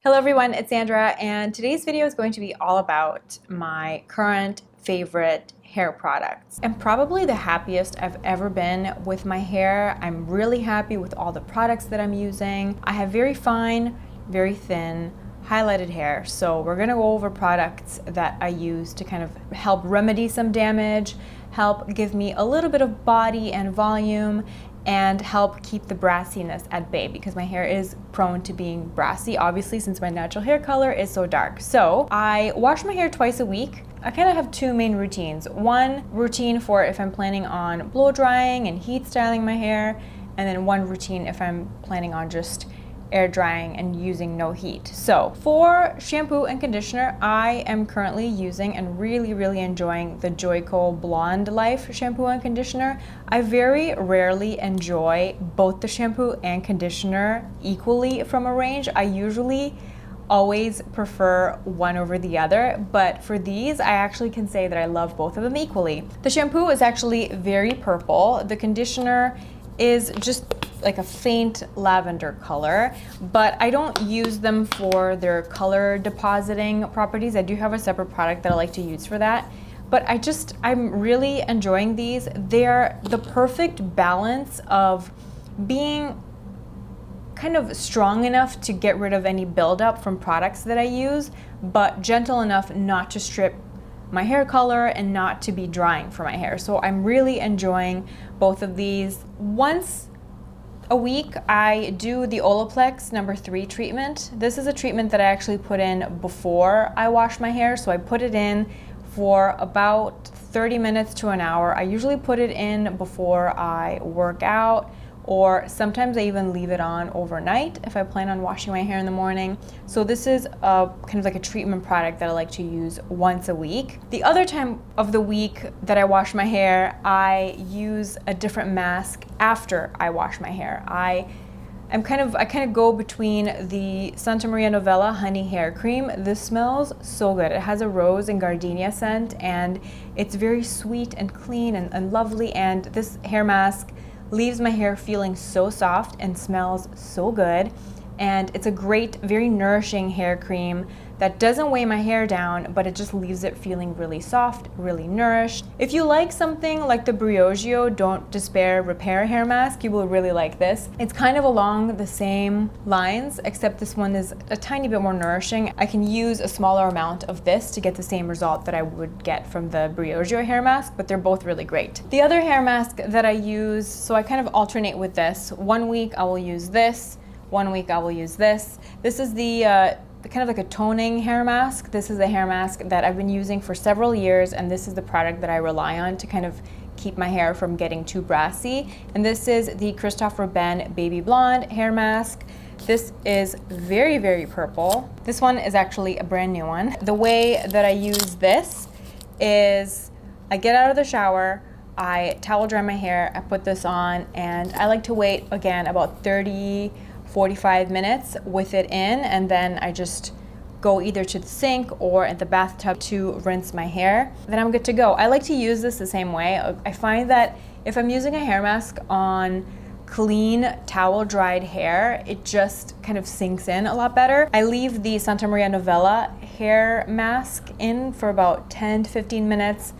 Hello everyone, it's Sandra, and today's video is going to be all about my current favorite hair products. I'm probably the happiest I've ever been with my hair. I'm really happy with all the products that I'm using. I have very fine, very thin, highlighted hair, so we're gonna go over products that I use to kind of help remedy some damage, help give me a little bit of body and volume, and help keep the brassiness at bay because my hair is prone to being brassy, obviously, since my natural hair color is so dark. So I wash my hair twice a week. I kind of have two main routines. One routine for if I'm planning on blow drying and heat styling my hair, and then one routine if I'm planning on just air drying and using no heat. So for shampoo and conditioner, I am currently using and really enjoying the JOICO Blonde Life shampoo and conditioner. I very rarely enjoy both the shampoo and conditioner equally from a range. I usually always prefer one over the other, but for these I actually can say that I love both of them equally. The shampoo is actually very purple. The conditioner is just like a faint lavender color, but I don't use them for their color depositing properties. I do have a separate product that I like to use for that, but I'm really enjoying these. They're the perfect balance of being kind of strong enough to get rid of any buildup from products that I use, but gentle enough not to strip my hair color and not to be drying for my hair. So I'm really enjoying both of these. Once a week, I do the OLAPLEX number 3 treatment. This is a treatment that I actually put in before I wash my hair. So I put it in for about 30 minutes to an hour. I usually put it in before I work out, or sometimes I even leave it on overnight if I plan on washing my hair in the morning. So this is a kind of like a treatment product that I like to use once a week. The other time of the week that I wash my hair, I use a different mask after I wash my hair. I kind of go between the Santa Maria Novella Honey Hair Cream. This smells so good. It has a rose and gardenia scent, and it's very sweet and clean and lovely, and this hair mask leaves my hair feeling so soft and smells so good. And it's a great, very nourishing hair cream that doesn't weigh my hair down, but it just leaves it feeling really soft, really nourished. If you like something like the Briogeo Don't Despair Repair Hair Mask, you will really like this. It's kind of along the same lines, except this one is a tiny bit more nourishing. I can use a smaller amount of this to get the same result that I would get from the Briogeo hair mask, but they're both really great. The other hair mask that I use, so I kind of alternate with this. One week I will use this, one week I will use this. This is the kind of like a toning hair mask. This is a hair mask that I've been using for several years, and this is the product that I rely on to kind of keep my hair from getting too brassy. And this is the Christophe Baby Blonde hair mask. This is very purple. This one is actually a brand new one. The way that I use this is I get out of the shower, I towel dry my hair, I put this on, and I like to wait, again, about 45 minutes with it in, and then I just go either to the sink or at the bathtub to rinse my hair. Then I'm good to go. I like to use this the same way. I find that if I'm using a hair mask on clean towel dried hair, it just kind of sinks in a lot better. I leave the Santa Maria Novella hair mask in for about 10 to 15 minutes.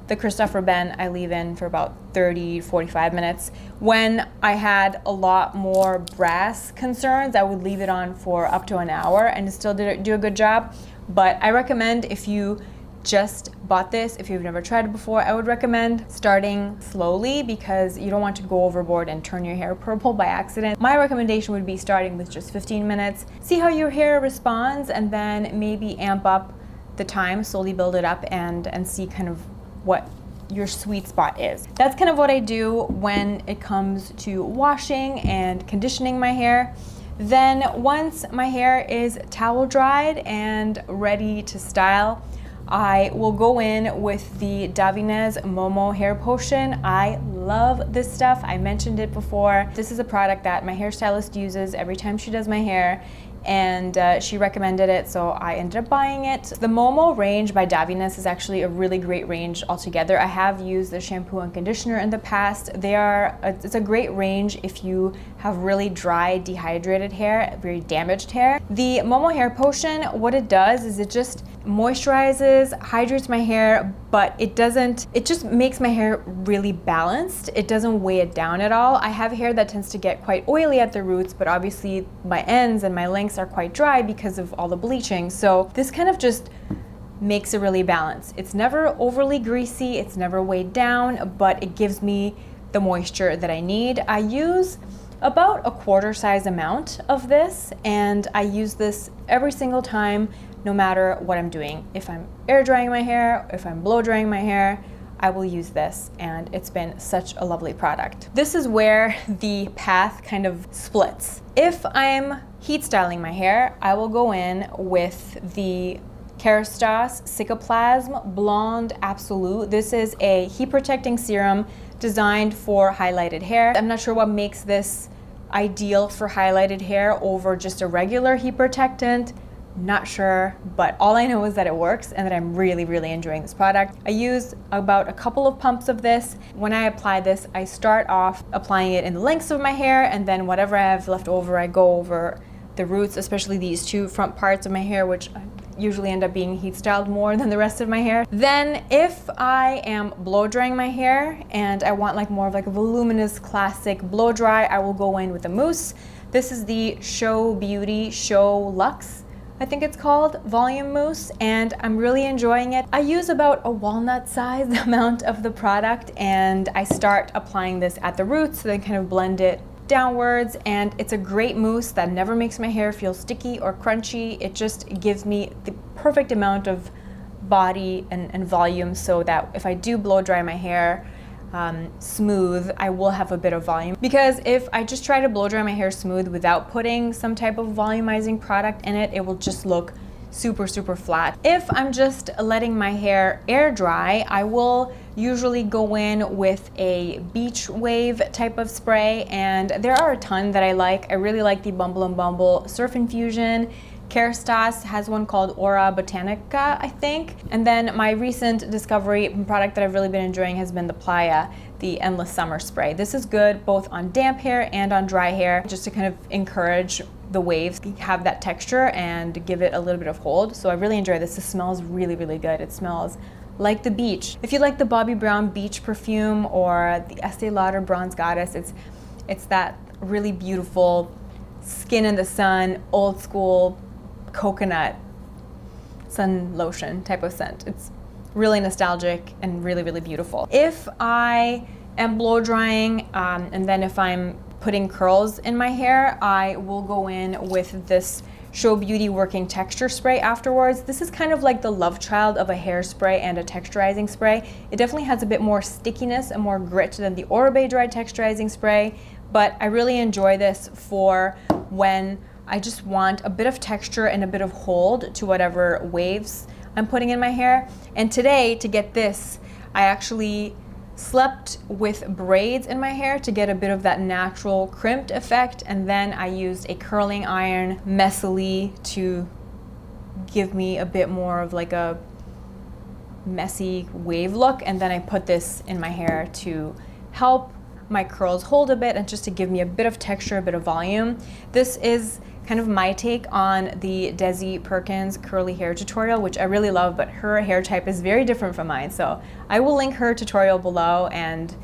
The Christophe I leave in for about 30-45 minutes. When I had a lot more brass concerns, I would leave it on for up to an hour and it still do a good job. But I recommend, if you just bought this, if you've never tried it before, I would recommend starting slowly because you don't want to go overboard and turn your hair purple by accident. My recommendation would be starting with just 15 minutes. See how your hair responds, and then maybe amp up the time, slowly build it up, and see kind of what your sweet spot is. That's kind of what I do when it comes to washing and conditioning my hair. Then once my hair is towel dried and ready to style, I will go in with the Davines MOMO hair potion. I love this stuff. I mentioned it before. This is a product that my hairstylist uses every time she does my hair, and she recommended it, so I ended up buying it. The MOMO range by Daviness is actually a really great range altogether. I have used the shampoo and conditioner in the past. It's a great range if you have really dry, dehydrated hair, very damaged hair. The MOMO hair potion, what it does is it just moisturizes, hydrates my hair, but it just makes my hair really balanced. It doesn't weigh it down at all. I have hair that tends to get quite oily at the roots, but obviously my ends and my lengths are quite dry because of all the bleaching. So this kind of just makes it really balanced. It's never overly greasy, it's never weighed down, but it gives me the moisture that I need. I use about a quarter size amount of this, and I use this every single time, no matter what I'm doing. If I'm air drying my hair, if I'm blow drying my hair, I will use this, and it's been such a lovely product. This is where the path kind of splits. If I'm heat styling my hair, I will go in with the KERASTASE CICAPLASME BLOND ABSOLU. This is a heat protecting serum designed for highlighted hair. I'm not sure what makes this ideal for highlighted hair over just a regular heat protectant. Not sure, but all I know is that it works and that I'm really, really enjoying this product. I use about a couple of pumps of this. When I apply this, I start off applying it in the lengths of my hair, and then whatever I have left over, I go over the roots, especially these two front parts of my hair, which usually end up being heat styled more than the rest of my hair. Then if I am blow drying my hair and I want like more of like a voluminous classic blow dry, I will go in with a mousse. This is the Show Beauty Show Luxe, I think it's called, volume mousse, and I'm really enjoying it. I use about a walnut-sized amount of the product, and I start applying this at the roots, so then kind of blend it downwards, and it's a great mousse that never makes my hair feel sticky or crunchy. It just gives me the perfect amount of body and volume so that if I do blow dry my hair smooth, I will have a bit of volume. Because if I just try to blow dry my hair smooth without putting some type of volumizing product in it, it will just look super, super flat. If I'm just letting my hair air dry, I will usually go in with a beach wave type of spray, and there are a ton that I like. I really like the Bumble and Bumble Surf Infusion. KERASTASE has one called Aura Botanica, I think. And then my recent discovery product that I've really been enjoying has been the Playa, the Endless Summer Spray. This is good both on damp hair and on dry hair, just to kind of encourage the waves, have that texture and give it a little bit of hold. So I really enjoy this. It smells really, really good. It smells like the beach. If you like the Bobbi Brown beach perfume or the Estee Lauder Bronze Goddess, it's that really beautiful skin in the sun, old school coconut sun lotion type of scent. It's really nostalgic and really, really beautiful. If I am blow drying and then if I'm putting curls in my hair, I will go in with this Show Beauty Working Texture Spray afterwards. This is kind of like the love child of a hairspray and a texturizing spray. It definitely has a bit more stickiness and more grit than the Oribe Dry Texturizing Spray, but I really enjoy this for when I just want a bit of texture and a bit of hold to whatever waves I'm putting in my hair. And today, to get this, I actually slept with braids in my hair to get a bit of that natural crimped effect, and then I used a curling iron messily to give me a bit more of like a messy wave look, and then I put this in my hair to help my curls hold a bit and just to give me a bit of texture, a bit of volume. This is kind of my take on the Desi Perkins curly hair tutorial, which I really love, but her hair type is very different from mine. So I will link her tutorial below, and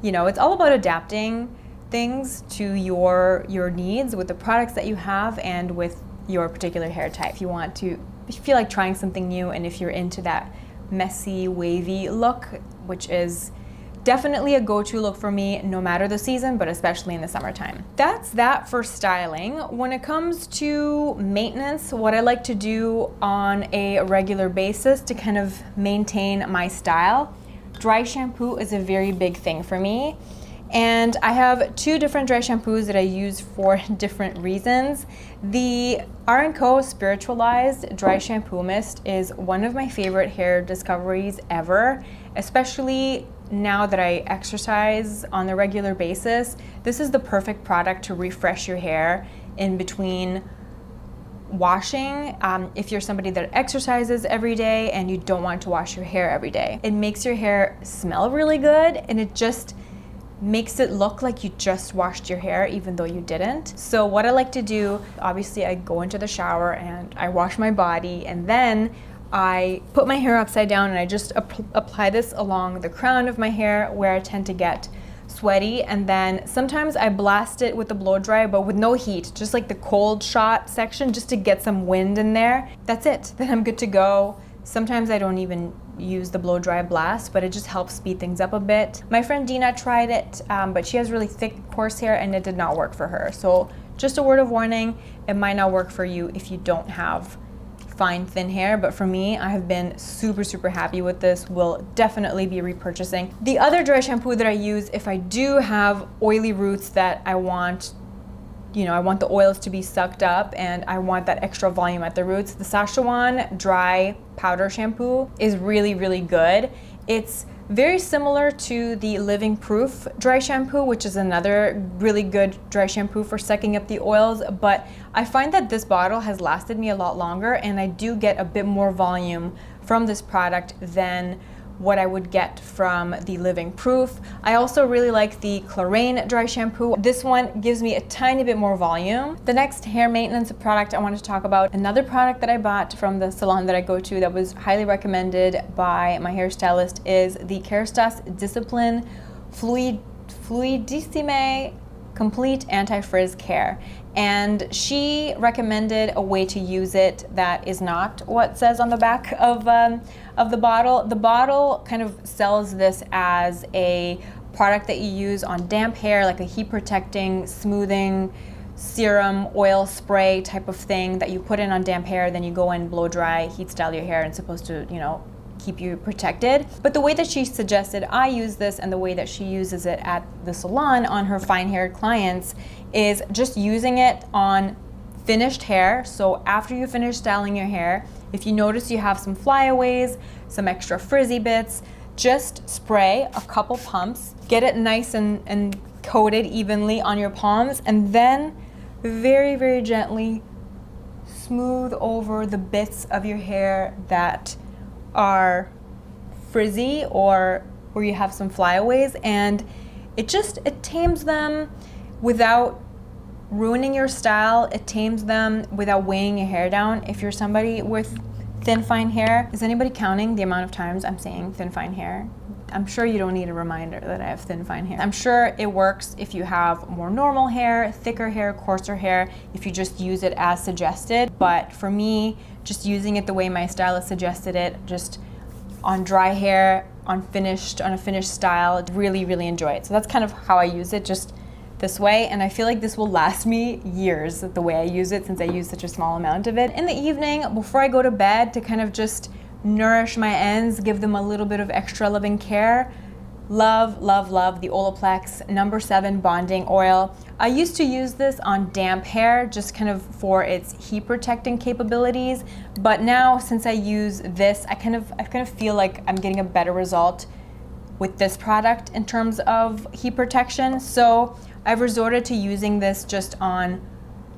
you know, it's all about adapting things to your needs with the products that you have and with your particular hair type. If you feel like trying something new, and if you're into that messy, wavy look, which is definitely a go-to look for me no matter the season, but especially in the summertime. That's that for styling. When it comes to maintenance, what I like to do on a regular basis to kind of maintain my style, dry shampoo is a very big thing for me. And I have two different dry shampoos that I use for different reasons. The R&Co Spiritualized Dry Shampoo Mist is one of my favorite hair discoveries ever, especially now that I exercise on a regular basis. This is the perfect product to refresh your hair in between washing, if you're somebody that exercises every day and you don't want to wash your hair every day. It makes your hair smell really good, and it just makes it look like you just washed your hair even though you didn't. So what I like to do, obviously I go into the shower and I wash my body, and then I put my hair upside down and I just apply this along the crown of my hair where I tend to get sweaty, and then sometimes I blast it with the blow dry, but with no heat, just like the cold shot section, just to get some wind in there. That's it, then I'm good to go. Sometimes I don't even use the blow dry blast, but it just helps speed things up a bit. My friend Dina tried it, but she has really thick, coarse hair and it did not work for her. So just a word of warning, it might not work for you if you don't have fine, thin hair, but for me, I have been super, super happy with this. Will definitely be repurchasing. The other dry shampoo that I use if I do have oily roots that I want, you know, I want the oils to be sucked up and I want that extra volume at the roots, the SHAMPOO dry powder shampoo is really, really good. It's very similar to the Living Proof dry shampoo, which is another really good dry shampoo for sucking up the oils, but I find that this bottle has lasted me a lot longer and I do get a bit more volume from this product than what I would get from the Living Proof. I also really like the Clarins dry shampoo. This one gives me a tiny bit more volume. The next hair maintenance product I want to talk about, another product that I bought from the salon that I go to that was highly recommended by my hairstylist, is the KERASTASE Discipline Fluidissime Complete Anti-Frizz Care. And she recommended a way to use it that is not what says on the back of the bottle. The bottle kind of sells this as a product that you use on damp hair, like a heat protecting, smoothing serum, oil spray type of thing that you put in on damp hair, then you go in, blow dry, heat style your hair, and it's supposed to, you know, keep you protected. But the way that she suggested I use this and the way that she uses it at the salon on her fine haired clients is just using it on finished hair. So after you finish styling your hair, if you notice you have some flyaways, some extra frizzy bits, just spray a couple pumps, get it nice and coated evenly on your palms, and then very, very gently smooth over the bits of your hair that are frizzy or where you have some flyaways, and it tames them without ruining your style. It tames them without weighing your hair down. If you're somebody with thin, fine hair, is anybody counting the amount of times I'm saying thin, fine hair? I'm sure you don't need a reminder that I have thin, fine hair. I'm sure it works if you have more normal hair, thicker hair, coarser hair, if you just use it as suggested. But for me, just using it the way my stylist suggested it, just on dry hair, on a finished style, really, really enjoy it. So that's kind of how I use it, just this way, and I feel like this will last me years the way I use it, since I use such a small amount of it. In the evening, before I go to bed, to kind of just nourish my ends, give them a little bit of extra loving care, love, love, love the OLAPLEX No. 7 Bonding Oil. I used to use this on damp hair just kind of for its heat protecting capabilities, but now since I use this, I kind of feel like I'm getting a better result with this product in terms of heat protection. So I've resorted to using this just on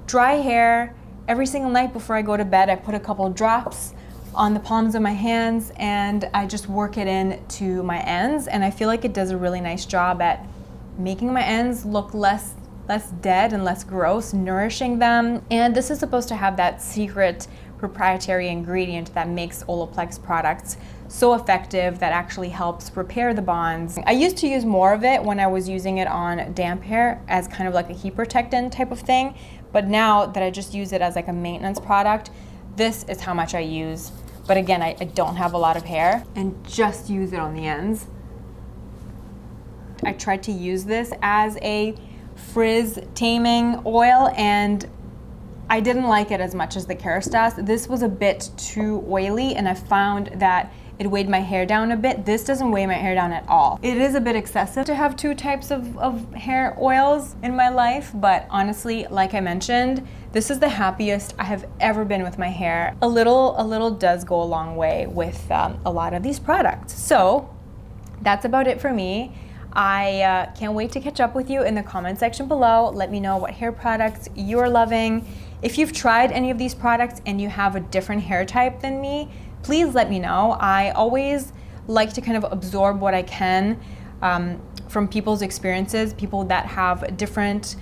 dry hair. Every single night before I go to bed, I put a couple drops on the palms of my hands and I just work it in to my ends, and I feel like it does a really nice job at making my ends look less dead and less gross, nourishing them. And this is supposed to have that secret proprietary ingredient that makes OLAPLEX products so effective, that actually helps repair the bonds. I used to use more of it when I was using it on damp hair as kind of like a heat protectant type of thing, but now that I just use it as like a maintenance product, this is how much I use. But again, I don't have a lot of hair, and just use it on the ends. I tried to use this as a frizz taming oil and I didn't like it as much as the KERASTASE. This was a bit too oily and I found that it weighed my hair down a bit. This doesn't weigh my hair down at all. It is a bit excessive to have two types of hair oils in my life, but honestly, like I mentioned, this is the happiest I have ever been with my hair. A little does go a long way with a lot of these products. So that's about it for me. I can't wait to catch up with you in the comment section below. Let me know what hair products you're loving. If you've tried any of these products and you have a different hair type than me, please let me know. I always like to kind of absorb what I can from people's experiences, people that have different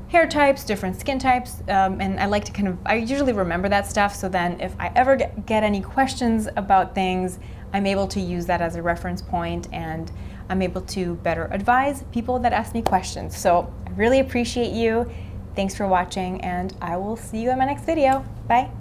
hair types, different skin types, and I like to I usually remember that stuff, so then if I ever get any questions about things, I'm able to use that as a reference point, and I'm able to better advise people that ask me questions. So I really appreciate you. Thanks for watching, and I will see you in my next video. Bye.